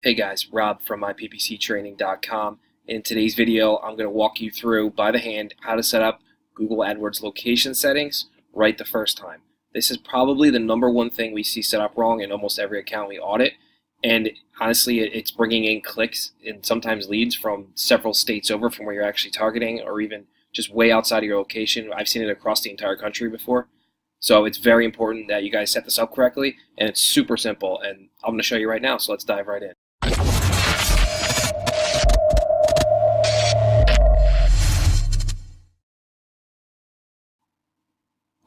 Hey guys, Rob from myppctraining.com. In today's video, I'm going to walk you through by the hand how to set up Google AdWords location settings right the first time. This is probably the #1 thing we see set up wrong in almost every account we audit, and honestly, it's bringing in clicks and sometimes leads from several states over from where you're actually targeting, or even just way outside of your location. I've seen it across the entire country before. So it's very important that you guys set this up correctly, and it's super simple, and I'm going to show you right now, so let's dive right in.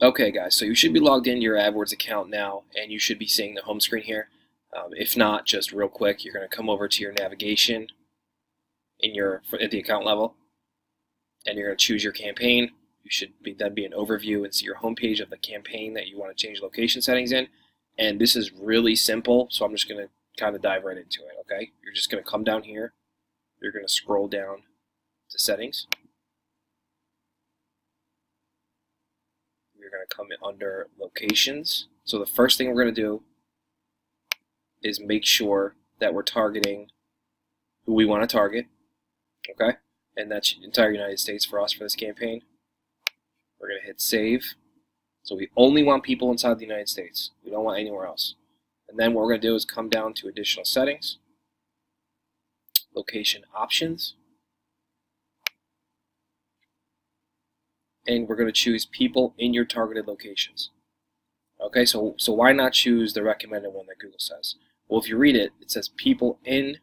Okay guys, so you should be logged into your AdWords account now, and you should be seeing the home screen here. If not, just real quick, you're going to come over to your navigation at the account level, and you're going to choose your campaign. You should then be an overview and see your home page of the campaign that you want to change location settings in. And this is really simple, so I'm just going to kind of dive right into it, okay? You're just going to come down here. You're going to scroll down to settings. You're going to come in under locations. So the first thing we're going to do is make sure that we're targeting who we want to target, okay? And that's the entire United States for us for this campaign. We're going to hit save. So we only want people inside the United States. We don't want anywhere else. And then what we're going to do is come down to additional settings, location options, and we're going to choose people in your targeted locations. Okay, so why not choose the recommended one that Google says? Well, if you read it, it says people in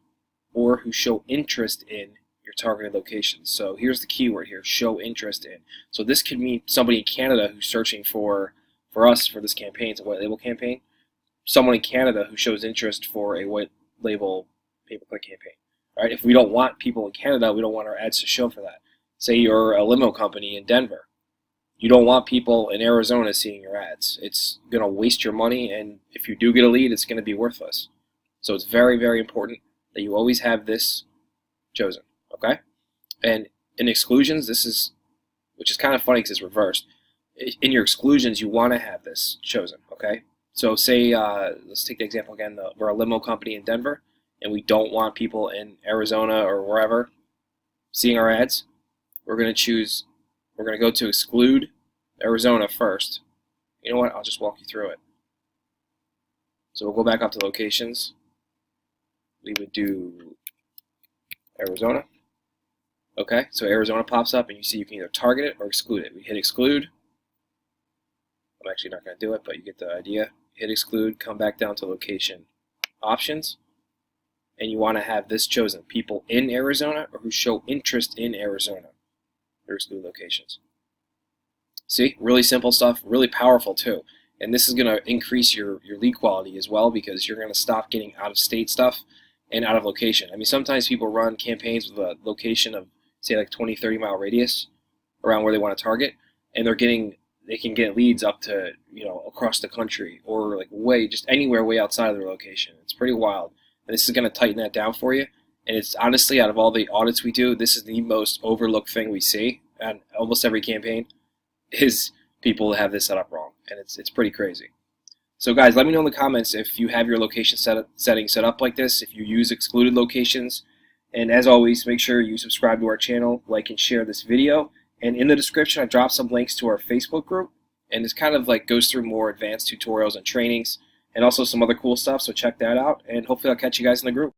or who show interest in your targeted locations. So here's the keyword here, show interest in. So this could mean somebody in Canada who's searching for us for this campaign. It's a white label campaign. Someone in Canada who shows interest for a white label pay-per-click campaign. All right, if we don't want people in Canada, we don't want our ads to show for that. Say you're a limo company in Denver. You don't want people in Arizona seeing your ads. It's going to waste your money, and if you do get a lead, it's going to be worthless. So it's very, very important that you always have this chosen, okay? And in exclusions, which is kind of funny because it's reversed. In your exclusions, you want to have this chosen, okay? So say, let's take the example again, we're a limo company in Denver, and we don't want people in Arizona or wherever seeing our ads. We're going to go to exclude Arizona first. You know what? I'll just walk you through it. So we'll go back up to locations. We would do Arizona. Okay, so Arizona pops up, and you see you can either target it or exclude it. We hit exclude. I'm actually not going to do it, but you get the idea. Hit exclude, come back down to location options, and you want to have this chosen, people in Arizona or who show interest in Arizona. Or exclude locations. See, really simple stuff, really powerful too. And this is going to increase your lead quality as well, because you're going to stop getting out of state stuff and out of location. I mean, sometimes people run campaigns with a location of, say, like 20-30 mile radius around where they want to target, and they can get leads up to, across the country, or like just anywhere way outside of their location. It's pretty wild. And this is going to tighten that down for you. And it's honestly, out of all the audits we do, this is the most overlooked thing we see on almost every campaign, is people have this set up wrong. And it's pretty crazy. So guys, let me know in the comments if you have your location settings set up like this, if you use excluded locations. And as always, make sure you subscribe to our channel, like and share this video. And in the description, I dropped some links to our Facebook group. And this kind of like goes through more advanced tutorials and trainings, and also some other cool stuff. So check that out. And hopefully I'll catch you guys in the group.